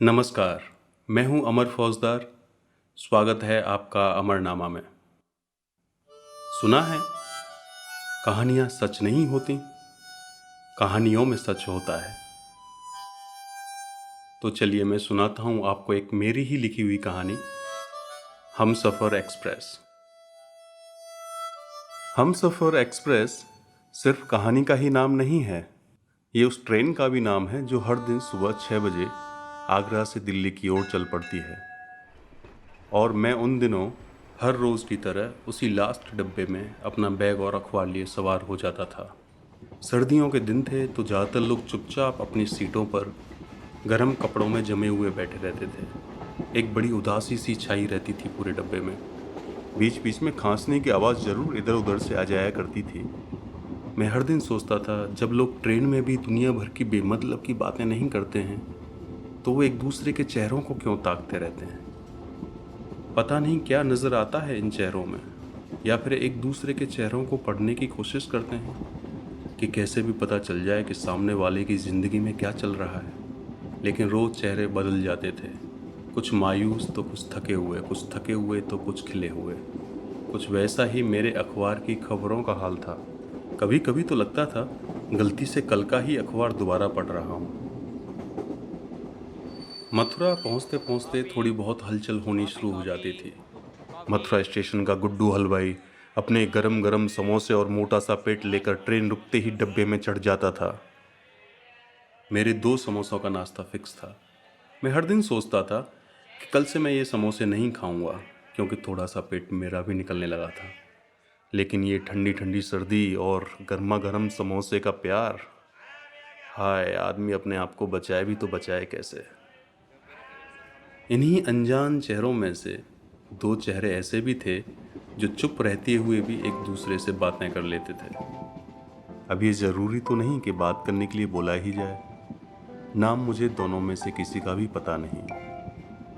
नमस्कार, मैं हूं अमर फौजदार। स्वागत है आपका अमरनामा में। सुना है, कहानियां सच नहीं होती, कहानियों में सच होता है। तो चलिए मैं सुनाता हूं आपको एक मेरी ही लिखी हुई कहानी, हमसफ़र एक्सप्रेस। हमसफ़र एक्सप्रेस सिर्फ कहानी का ही नाम नहीं है, ये उस ट्रेन का भी नाम है जो हर दिन सुबह 6 बजे आगरा से दिल्ली की ओर चल पड़ती है। और मैं उन दिनों हर रोज़ की तरह उसी लास्ट डब्बे में अपना बैग और अखबार लिए सवार हो जाता था। सर्दियों के दिन थे तो ज़्यादातर लोग चुपचाप अपनी सीटों पर गर्म कपड़ों में जमे हुए बैठे रहते थे। एक बड़ी उदासी सी छाई रहती थी पूरे डब्बे में। बीच बीच में खांसने की आवाज़ ज़रूर इधर उधर से आ जाया करती थी। मैं हर दिन सोचता था, जब लोग ट्रेन में भी दुनिया भर की बेमतलब की बातें नहीं करते हैं तो वो एक दूसरे के चेहरों को क्यों ताकते रहते हैं। पता नहीं क्या नज़र आता है इन चेहरों में, या फिर एक दूसरे के चेहरों को पढ़ने की कोशिश करते हैं कि कैसे भी पता चल जाए कि सामने वाले की ज़िंदगी में क्या चल रहा है। लेकिन रोज़ चेहरे बदल जाते थे, कुछ मायूस तो कुछ थके हुए तो कुछ खिले हुए। कुछ वैसा ही मेरे अखबार की खबरों का हाल था। कभी कभी तो लगता था गलती से कल का ही अखबार दोबारा पढ़ रहा हूँ। मथुरा पहुँचते पहुँचते थोड़ी बहुत हलचल होनी शुरू हो जाती थी। मथुरा स्टेशन का गुड्डू हलवाई अपने गरम गरम समोसे और मोटा सा पेट लेकर ट्रेन रुकते ही डब्बे में चढ़ जाता था। मेरे 2 समोसों का नाश्ता फिक्स था। मैं हर दिन सोचता था कि कल से मैं ये समोसे नहीं खाऊंगा, क्योंकि थोड़ा सा पेट मेरा भी निकलने लगा था। लेकिन ये ठंडी ठंडी सर्दी और गर्मा गर्म समोसे का प्यार, हाय, आदमी अपने आप को बचाए भी तो बचाए कैसे। इन्हीं अनजान चेहरों में से 2 चेहरे ऐसे भी थे जो चुप रहते हुए भी एक दूसरे से बातें कर लेते थे। अब ये ज़रूरी तो नहीं कि बात करने के लिए बोला ही जाए। नाम मुझे दोनों में से किसी का भी पता नहीं।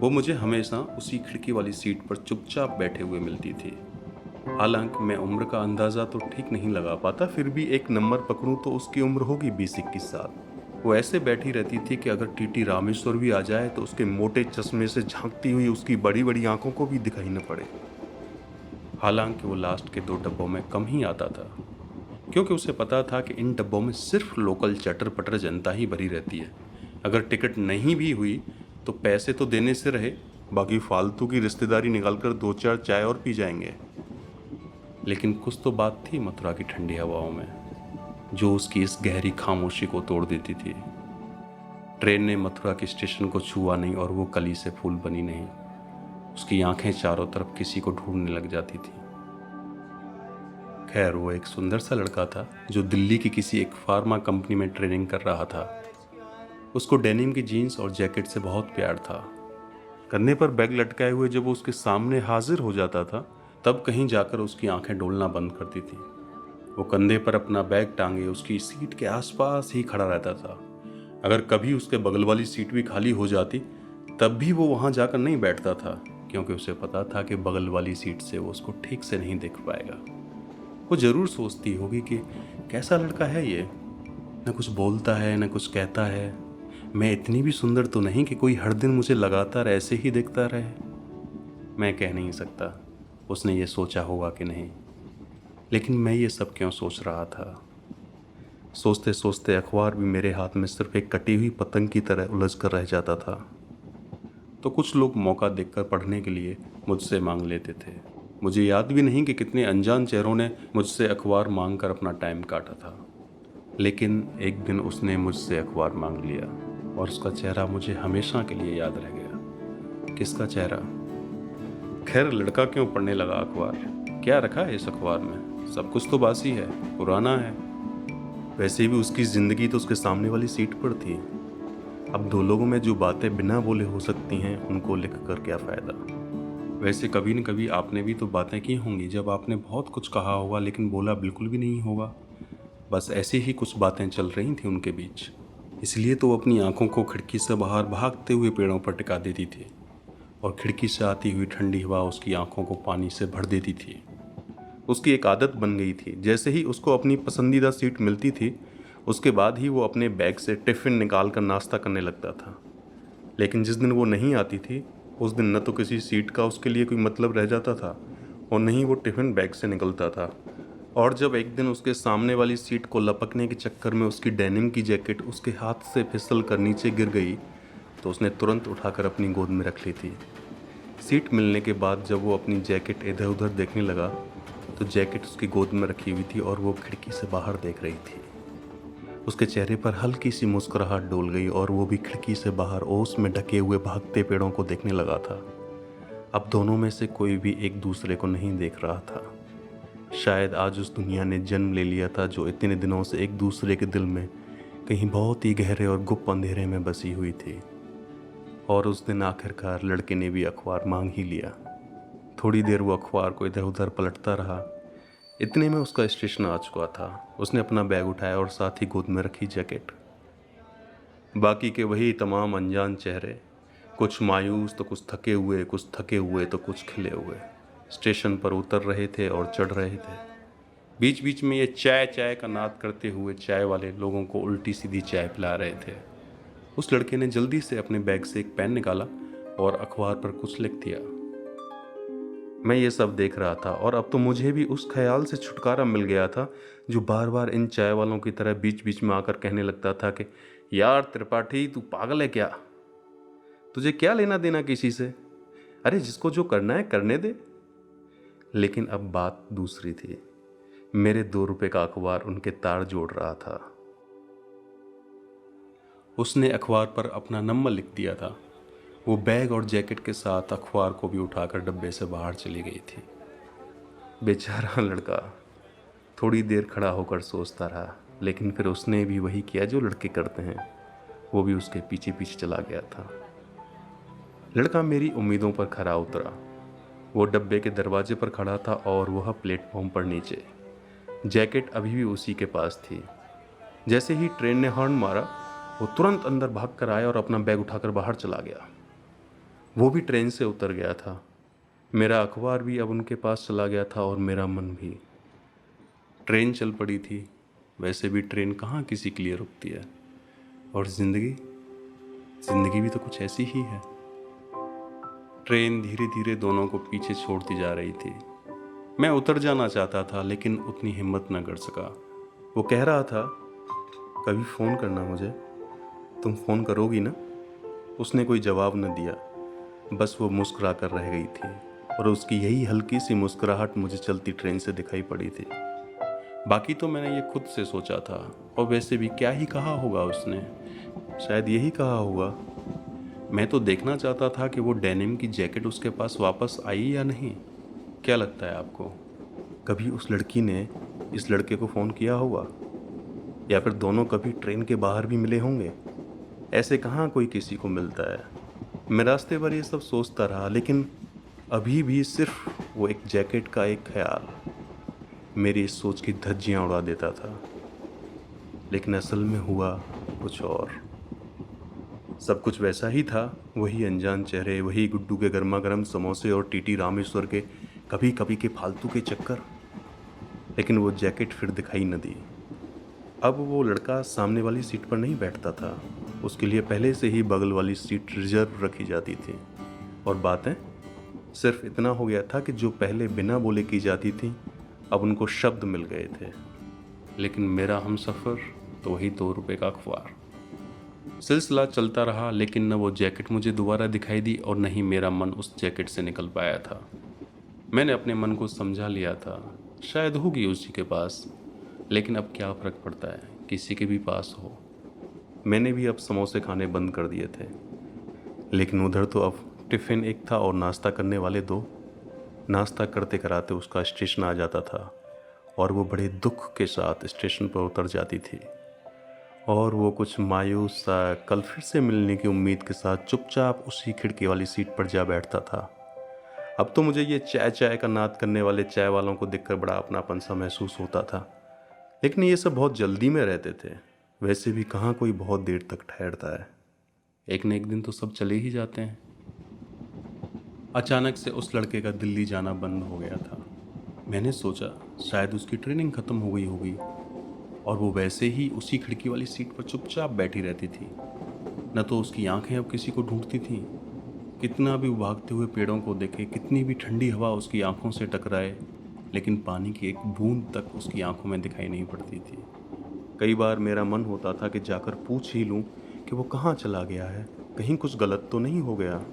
वो मुझे हमेशा उसी खिड़की वाली सीट पर चुपचाप बैठे हुए मिलती थी। हालांकि मैं उम्र का अंदाज़ा तो ठीक नहीं लगा पाता, फिर भी एक नंबर पकड़ूं तो उसकी उम्र होगी 20-21 साल। वो ऐसे बैठी रहती थी कि अगर टीटी रामेश्वर भी आ जाए तो उसके मोटे चश्मे से झांकती हुई उसकी बड़ी बड़ी आंखों को भी दिखाई न पड़े। हालांकि वो लास्ट के 2 डब्बों में कम ही आता था, क्योंकि उसे पता था कि इन डब्बों में सिर्फ लोकल चटर पटर जनता ही भरी रहती है। अगर टिकट नहीं भी हुई तो पैसे तो देने से रहे, बाकी फालतू की रिश्तेदारी निकालकर 2-4 चाय और पी जाएंगे। लेकिन कुछ तो बात थी मथुरा की ठंडी हवाओं में, जो उसकी इस गहरी खामोशी को तोड़ देती थी। ट्रेन ने मथुरा के स्टेशन को छुआ नहीं और वो कली से फूल बनी नहीं। उसकी आंखें चारों तरफ किसी को ढूंढने लग जाती थी। खैर, वो एक सुंदर सा लड़का था जो दिल्ली की किसी एक फार्मा कंपनी में ट्रेनिंग कर रहा था। उसको डेनिम की जीन्स और जैकेट से बहुत प्यार था। कंधे पर बैग लटकाए हुए जब वो उसके सामने हाजिर हो जाता था, तब कहीं जाकर उसकी आंखें डोलना बंद करती थी। वो कंधे पर अपना बैग टांगे उसकी सीट के आसपास ही खड़ा रहता था। अगर कभी उसके बगल वाली सीट भी खाली हो जाती, तब भी वो वहां जाकर नहीं बैठता था, क्योंकि उसे पता था कि बगल वाली सीट से वो उसको ठीक से नहीं देख पाएगा। वो ज़रूर सोचती होगी कि कैसा लड़का है ये, न कुछ बोलता है न कुछ कहता है। मैं इतनी भी सुंदर तो नहीं कि कोई हर दिन मुझे लगातार ऐसे ही देखता रहे। मैं कह नहीं सकता उसने ये सोचा होगा कि नहीं, लेकिन मैं ये सब क्यों सोच रहा था। सोचते सोचते अखबार भी मेरे हाथ में सिर्फ एक कटी हुई पतंग की तरह उलझ कर रह जाता था। तो कुछ लोग मौका देखकर पढ़ने के लिए मुझसे मांग लेते थे। मुझे याद भी नहीं कि कितने अनजान चेहरों ने मुझसे अखबार मांग कर अपना टाइम काटा था। लेकिन एक दिन उसने मुझसे अखबार मांग लिया और उसका चेहरा मुझे हमेशा के लिए याद रह गया। किसका चेहरा? खैर, लड़का क्यों पढ़ने लगा अखबार? क्या रखा है इस अखबार में? सब कुछ तो बासी है, पुराना है। वैसे भी उसकी ज़िंदगी तो उसके सामने वाली सीट पर थी। अब 2 लोगों में जो बातें बिना बोले हो सकती हैं, उनको लिख कर क्या फ़ायदा। वैसे कभी न कभी आपने भी तो बातें की होंगी जब आपने बहुत कुछ कहा होगा लेकिन बोला बिल्कुल भी नहीं होगा। बस ऐसी ही कुछ बातें चल रही थी उनके बीच। इसलिए तो वो अपनी आंखों को खिड़की से बाहर भागते हुए पेड़ों पर टिका देती थी, और खिड़की से आती हुई ठंडी हवा उसकी आंखों को पानी से भर देती थी। उसकी एक आदत बन गई थी, जैसे ही उसको अपनी पसंदीदा सीट मिलती थी, उसके बाद ही वो अपने बैग से टिफ़िन निकाल कर नाश्ता करने लगता था। लेकिन जिस दिन वो नहीं आती थी उस दिन न तो किसी सीट का उसके लिए कोई मतलब रह जाता था और न ही वो टिफ़िन बैग से निकलता था। और जब एक दिन उसके सामने वाली सीट को लपकने के चक्कर में उसकी डेनिम की जैकेट उसके हाथ से फिसल कर नीचे गिर गई तो उसने तुरंत उठाकर अपनी गोद में रख ली थी। सीट मिलने के बाद जब वो अपनी जैकेट इधर उधर देखने लगा तो जैकेट उसकी गोद में रखी हुई थी और वो खिड़की से बाहर देख रही थी। उसके चेहरे पर हल्की सी मुस्कुराहट डोल गई और वो भी खिड़की से बाहर ओस में ढके हुए भागते पेड़ों को देखने लगा था। अब दोनों में से कोई भी एक दूसरे को नहीं देख रहा था। शायद आज उस दुनिया ने जन्म ले लिया था जो इतने दिनों से एक दूसरे के दिल में कहीं बहुत ही गहरे और गुप्त अंधेरे में बसी हुई थी। और उस दिन आखिरकार लड़के ने भी अखबार मांग ही लिया। थोड़ी देर वो अखबार को इधर उधर पलटता रहा। इतने में उसका स्टेशन आ चुका था। उसने अपना बैग उठाया और साथ ही गोद में रखी जैकेट। बाकी के वही तमाम अनजान चेहरे, कुछ मायूस तो कुछ थके हुए तो कुछ खिले हुए, स्टेशन पर उतर रहे थे और चढ़ रहे थे। बीच बीच में ये चाय चाय का नाद करते हुए चाय वाले लोगों को उल्टी सीधी चाय पिला रहे थे। उस लड़के ने जल्दी से अपने बैग से एक पेन निकाला और अखबार पर कुछ लिख दिया। मैं ये सब देख रहा था और अब तो मुझे भी उस ख्याल से छुटकारा मिल गया था जो बार बार इन चाय वालों की तरह बीच बीच में आकर कहने लगता था कि यार त्रिपाठी, तू पागल है क्या? तुझे क्या लेना देना किसी से? अरे जिसको जो करना है करने दे। लेकिन अब बात दूसरी थी। मेरे 2 रुपए का अखबार उनके तार जोड़ रहा था। उसने अखबार पर अपना नंबर लिख दिया था। वो बैग और जैकेट के साथ अखबार को भी उठाकर डब्बे से बाहर चली गई थी। बेचारा लड़का थोड़ी देर खड़ा होकर सोचता रहा, लेकिन फिर उसने भी वही किया जो लड़के करते हैं। वो भी उसके पीछे पीछे चला गया था। लड़का मेरी उम्मीदों पर खरा उतरा। वो डब्बे के दरवाजे पर खड़ा था और वह प्लेटफॉर्म पर नीचे। जैकेट अभी भी उसी के पास थी। जैसे ही ट्रेन ने हॉर्न मारा वो तुरंत अंदर भाग कर आया और अपना बैग उठाकर बाहर चला गया। वो भी ट्रेन से उतर गया था। मेरा अखबार भी अब उनके पास चला गया था और मेरा मन भी। ट्रेन चल पड़ी थी। वैसे भी ट्रेन कहाँ किसी के लिए रुकती है। और जिंदगी भी तो कुछ ऐसी ही है। ट्रेन धीरे धीरे दोनों को पीछे छोड़ती जा रही थी। मैं उतर जाना चाहता था लेकिन उतनी हिम्मत न कर सका। वो कह रहा था, कभी फ़ोन करना मुझे, तुम फ़ोन करोगी ना? उसने कोई जवाब न दिया, बस वो मुस्कुरा कर रह गई थी और उसकी यही हल्की सी मुस्कुराहट मुझे चलती ट्रेन से दिखाई पड़ी थी। बाकी तो मैंने ये खुद से सोचा था। और वैसे भी क्या ही कहा होगा उसने, शायद यही कहा होगा, मैं तो देखना चाहता था कि वो डेनिम की जैकेट उसके पास वापस आई या नहीं। क्या लगता है आपको, कभी उस लड़की ने इस लड़के को फ़ोन किया होगा? या फिर दोनों कभी ट्रेन के बाहर भी मिले होंगे? ऐसे कहाँ कोई किसी को मिलता है। मैं रास्ते भर ये सब सोचता रहा, लेकिन अभी भी सिर्फ वो एक जैकेट का एक ख्याल मेरी इस सोच की धज्जियाँ उड़ा देता था। लेकिन असल में हुआ कुछ और। सब कुछ वैसा ही था। वही अनजान चेहरे, वही गुड्डू के गर्मा गर्म समोसे और टीटी रामेश्वर के कभी कभी के फालतू के चक्कर। लेकिन वो जैकेट फिर दिखाई न दी। अब वो लड़का सामने वाली सीट पर नहीं बैठता था। उसके लिए पहले से ही बगल वाली सीट रिजर्व रखी जाती थी। और बातें सिर्फ इतना हो गया था कि जो पहले बिना बोले की जाती थी अब उनको शब्द मिल गए थे। लेकिन मेरा हमसफ़र तो वही 2 रुपए का अखबार। सिलसिला चलता रहा, लेकिन न वो जैकेट मुझे दोबारा दिखाई दी और न ही मेरा मन उस जैकेट से निकल पाया था। मैंने अपने मन को समझा लिया था, शायद होगी उसी के पास, लेकिन अब क्या फ़र्क पड़ता है, किसी के भी पास हो। मैंने भी अब समोसे खाने बंद कर दिए थे। लेकिन उधर तो अब टिफ़िन एक था और नाश्ता करने वाले 2। नाश्ता करते कराते उसका स्टेशन आ जाता था और वो बड़े दुख के साथ स्टेशन पर उतर जाती थी। और वो कुछ मायूस सा कल फिर से मिलने की उम्मीद के साथ चुपचाप उसी खिड़की वाली सीट पर जा बैठता था। अब तो मुझे ये चाय चाय का नाद करने वाले चाय वालों को देखकर बड़ा अपनापन सा महसूस होता था। लेकिन ये सब बहुत जल्दी में रहते थे। वैसे भी कहाँ कोई बहुत देर तक ठहरता है। एक न एक दिन तो सब चले ही जाते हैं। अचानक से उस लड़के का दिल्ली जाना बंद हो गया था। मैंने सोचा शायद उसकी ट्रेनिंग ख़त्म हो गई होगी और वो वैसे ही उसी खिड़की वाली सीट पर चुपचाप बैठी रहती थी। न तो उसकी आंखें अब किसी को ढूंढती थीं। कितना भी भागते हुए पेड़ों को देखे, कितनी भी ठंडी हवा उसकी आंखों से टकराए, लेकिन पानी की एक बूंद तक उसकी आंखों में दिखाई नहीं पड़ती थी। कई बार मेरा मन होता था कि जाकर पूछ ही लूं कि वो कहाँ चला गया है, कहीं कुछ गलत तो नहीं हो गया।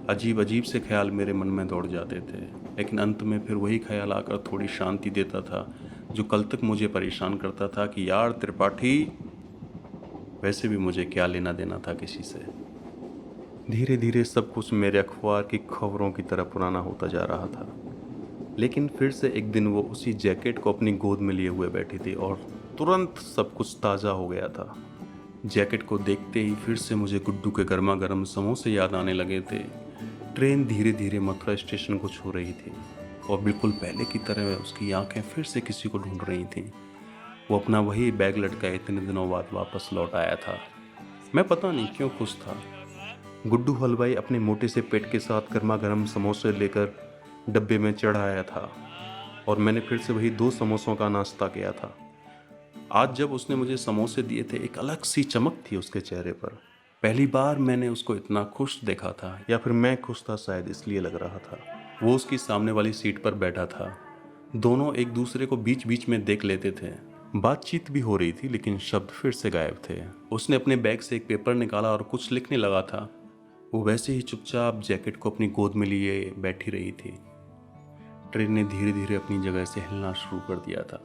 अजीब अजीब से ख्याल मेरे मन में दौड़ जाते थे, लेकिन अंत में फिर वही ख्याल आकर थोड़ी शांति देता था जो कल तक मुझे परेशान करता था कि यार त्रिपाठी, वैसे भी मुझे क्या लेना देना था किसी से। धीरे धीरे सब कुछ मेरे अखबार की खबरों की तरह पुराना होता जा रहा था। लेकिन फिर से एक दिन वो उसी जैकेट को अपनी गोद में लिए हुए बैठी थी और तुरंत सब कुछ ताज़ा हो गया था। जैकेट को देखते ही फिर से मुझे गुड्डू के गर्मा गर्म समोसे याद आने लगे थे। ट्रेन धीरे धीरे मथुरा स्टेशन को छू रही थी और बिल्कुल पहले की तरह उसकी आंखें फिर से किसी को ढूंढ रही थीं। वो अपना वही बैग लटकाए इतने दिनों बाद वापस लौट आया था। मैं पता नहीं क्यों खुश था। गुड्डू हलवाई अपने मोटे से पेट के साथ गर्मा गर्म समोसे लेकर डब्बे में चढ़ आया था और मैंने फिर से वही 2 समोसों का नाश्ता किया था। आज जब उसने मुझे समोसे दिए थे, एक अलग सी चमक थी उसके चेहरे पर। पहली बार मैंने उसको इतना खुश देखा था, या फिर मैं खुश था शायद, इसलिए लग रहा था। वो उसकी सामने वाली सीट पर बैठा था। दोनों एक दूसरे को बीच बीच में देख लेते थे। बातचीत भी हो रही थी, लेकिन शब्द फिर से गायब थे। उसने अपने बैग से एक पेपर निकाला और कुछ लिखने लगा था। वो वैसे ही चुपचाप जैकेट को अपनी गोद में लिए बैठी रही थी। ट्रेन ने धीरे धीरे अपनी जगह से हिलना शुरू कर दिया था।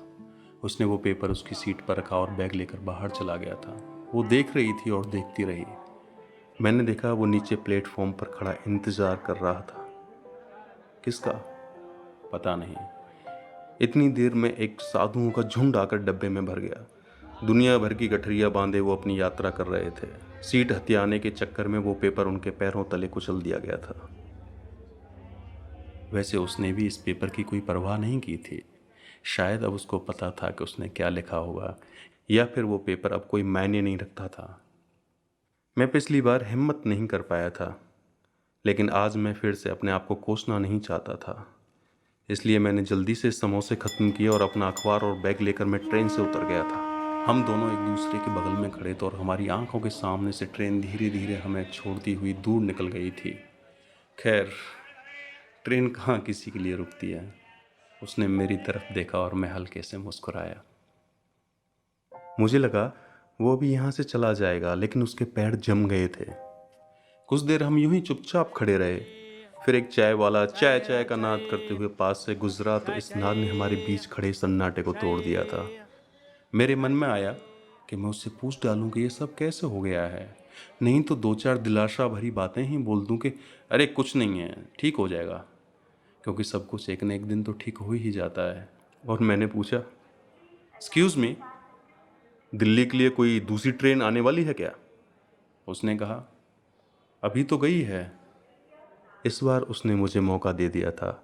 उसने वो पेपर उसकी सीट पर रखा और बैग लेकर बाहर चला गया था। वो देख रही थी और देखती रही। मैंने देखा वो नीचे प्लेटफॉर्म पर खड़ा इंतजार कर रहा था। किसका? पता नहीं। इतनी देर में एक साधुओं का झुंड आकर डब्बे में भर गया। दुनिया भर की गठरियां बांधे वो अपनी यात्रा कर रहे थे। सीट हथियाने के चक्कर में वो पेपर उनके पैरों तले कुचल दिया गया था। वैसे उसने भी इस पेपर की कोई परवाह नहीं की थी। शायद अब उसको पता था कि उसने क्या लिखा होगा, या फिर वो पेपर अब कोई मायने नहीं रखता था। मैं पिछली बार हिम्मत नहीं कर पाया था, लेकिन आज मैं फिर से अपने आप को कोसना नहीं चाहता था। इसलिए मैंने जल्दी से समोसे ख़त्म किए और अपना अखबार और बैग लेकर मैं ट्रेन से उतर गया था। हम दोनों एक दूसरे के बगल में खड़े थे और हमारी आंखों के सामने से ट्रेन धीरे धीरे हमें छोड़ती हुई दूर निकल गई थी। खैर, ट्रेन कहाँ किसी के लिए रुकती है। उसने मेरी तरफ देखा और मैं हल्के से मुस्कुराया। मुझे लगा वो भी यहाँ से चला जाएगा, लेकिन उसके पैर जम गए थे। कुछ देर हम यूं ही चुपचाप खड़े रहे। फिर एक चाय वाला चाय चाय का नाद करते हुए पास से गुजरा, तो इस नाद ने हमारे बीच खड़े सन्नाटे को तोड़ दिया था। मेरे मन में आया कि मैं उससे पूछ डालूं कि ये सब कैसे हो गया है। नहीं तो 2-4 दिलासा भरी बातें ही बोल दूं कि अरे कुछ नहीं है, ठीक हो जाएगा, क्योंकि सब कुछ एक न एक दिन तो ठीक हो ही जाता है। और मैंने पूछा, एक्सक्यूज़ मी, दिल्ली के लिए कोई दूसरी ट्रेन आने वाली है क्या? उसने कहा, अभी तो गई है। इस बार उसने मुझे मौका दे दिया था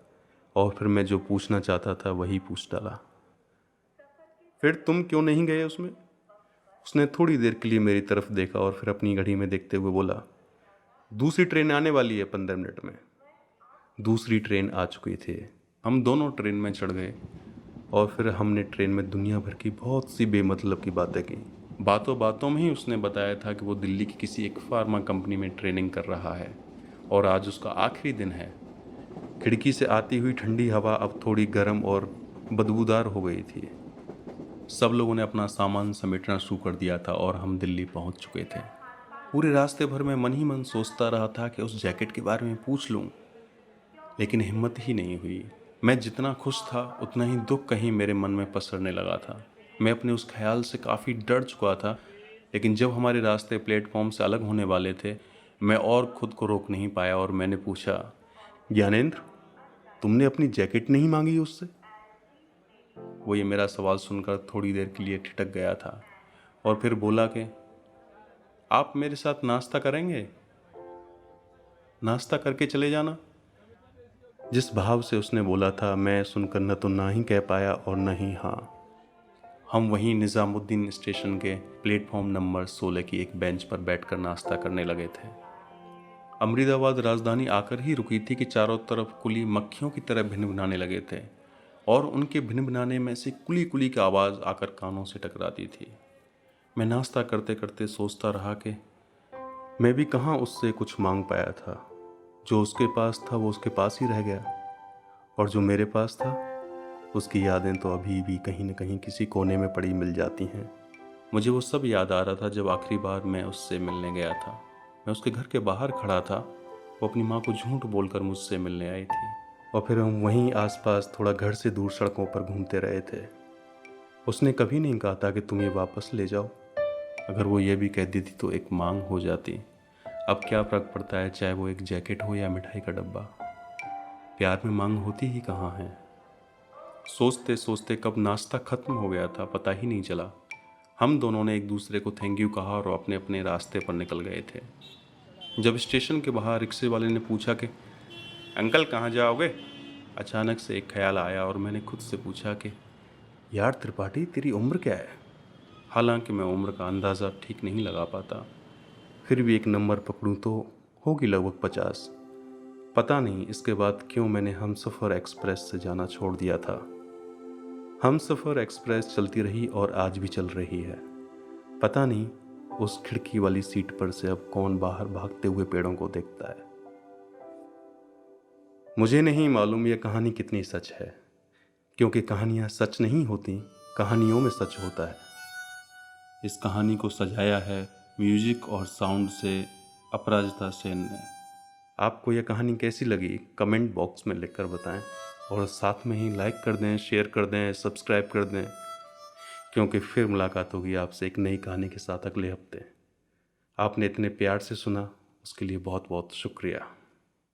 और फिर मैं जो पूछना चाहता था वही पूछ डाला। फिर तुम क्यों नहीं गए उसमें? उसने थोड़ी देर के लिए मेरी तरफ देखा और फिर अपनी घड़ी में देखते हुए बोला, दूसरी ट्रेन आने वाली है 15 मिनट में। दूसरी ट्रेन आ चुकी थी। हम दोनों ट्रेन में चढ़ गए और फिर हमने ट्रेन में दुनिया भर की बहुत सी बेमतलब की बातें की। बातों बातों में ही उसने बताया था कि वो दिल्ली की किसी एक फार्मा कंपनी में ट्रेनिंग कर रहा है और आज उसका आखिरी दिन है। खिड़की से आती हुई ठंडी हवा अब थोड़ी गर्म और बदबूदार हो गई थी। सब लोगों ने अपना सामान समेटना शुरू कर दिया था और हम दिल्ली पहुंच चुके थे। पूरे रास्ते भर मैं मन ही मन सोचता रहा था कि उस जैकेट के बारे में पूछ लूं, लेकिन हिम्मत ही नहीं हुई। मैं जितना खुश था उतना ही दुख कहीं मेरे मन में पसरने लगा था। मैं अपने उस ख्याल से काफ़ी डर चुका था, लेकिन जब हमारे रास्ते प्लेटफॉर्म से अलग होने वाले थे, मैं और खुद को रोक नहीं पाया और मैंने पूछा, ज्ञानेंद्र, तुमने अपनी जैकेट नहीं मांगी उससे? वो ये मेरा सवाल सुनकर थोड़ी देर के लिए ठिठक गया था और फिर बोला कि आप मेरे साथ नाश्ता करेंगे? नाश्ता करके चले जाना। जिस भाव से उसने बोला था, मैं सुनकर न तो ना ही कह पाया और न ही हाँ। हम वहीं निज़ामुद्दीन स्टेशन के प्लेटफॉर्म नंबर 16 की एक बेंच पर बैठकर नाश्ता करने लगे थे। अमरीदाबाद राजधानी आकर ही रुकी थी कि चारों तरफ कुली मक्खियों की तरह भिनभिनाने लगे थे और उनके भिनभिनाने में से कुली कुली की आवाज़ आकर कानों से टकराती थी। मैं नाश्ता करते करते सोचता रहा कि मैं भी कहाँ उससे कुछ मांग पाया था। जो उसके पास था वो उसके पास ही रह गया, और जो मेरे पास था उसकी यादें तो अभी भी कहीं न कहीं किसी कोने में पड़ी मिल जाती हैं। मुझे वो सब याद आ रहा था जब आखिरी बार मैं उससे मिलने गया था। मैं उसके घर के बाहर खड़ा था। वो अपनी माँ को झूठ बोलकर मुझसे मिलने आई थी, और फिर हम वहीं आसपास थोड़ा घर से दूर सड़कों पर घूमते रहे थे। उसने कभी नहीं कहा था कि तुम ये वापस ले जाओ। अगर वो ये भी कह देती तो एक मांग हो जाती। अब क्या फ़र्क पड़ता है, चाहे वो एक जैकेट हो या मिठाई का डब्बा। प्यार में मांग होती ही कहाँ है। सोचते सोचते कब नाश्ता ख़त्म हो गया था पता ही नहीं चला। हम दोनों ने एक दूसरे को थैंक यू कहा और अपने अपने रास्ते पर निकल गए थे। जब स्टेशन के बाहर रिक्शे वाले ने पूछा कि अंकल कहाँ जाओगे, अचानक से एक ख्याल आया और मैंने खुद से पूछा कि यार त्रिपाठी, तेरी उम्र क्या है। हालांकि मैं उम्र का अंदाज़ा ठीक नहीं लगा पाता, फिर भी एक नंबर पकड़ूं तो होगी लगभग 50। पता नहीं इसके बाद क्यों मैंने हमसफ़र एक्सप्रेस से जाना छोड़ दिया था। हमसफ़र एक्सप्रेस चलती रही और आज भी चल रही है। पता नहीं उस खिड़की वाली सीट पर से अब कौन बाहर भागते हुए पेड़ों को देखता है। मुझे नहीं मालूम यह कहानी कितनी सच है, क्योंकि कहानियाँ सच नहीं होती, कहानियों में सच होता है। इस कहानी को सजाया है म्यूजिक और साउंड से अपराजिता सेन ने। आपको यह कहानी कैसी लगी कमेंट बॉक्स में लिखकर बताएं, और साथ में ही लाइक कर दें, शेयर कर दें, सब्सक्राइब कर दें, क्योंकि फिर मुलाकात होगी आपसे एक नई कहानी के साथ अगले हफ्ते। आपने इतने प्यार से सुना उसके लिए बहुत बहुत शुक्रिया।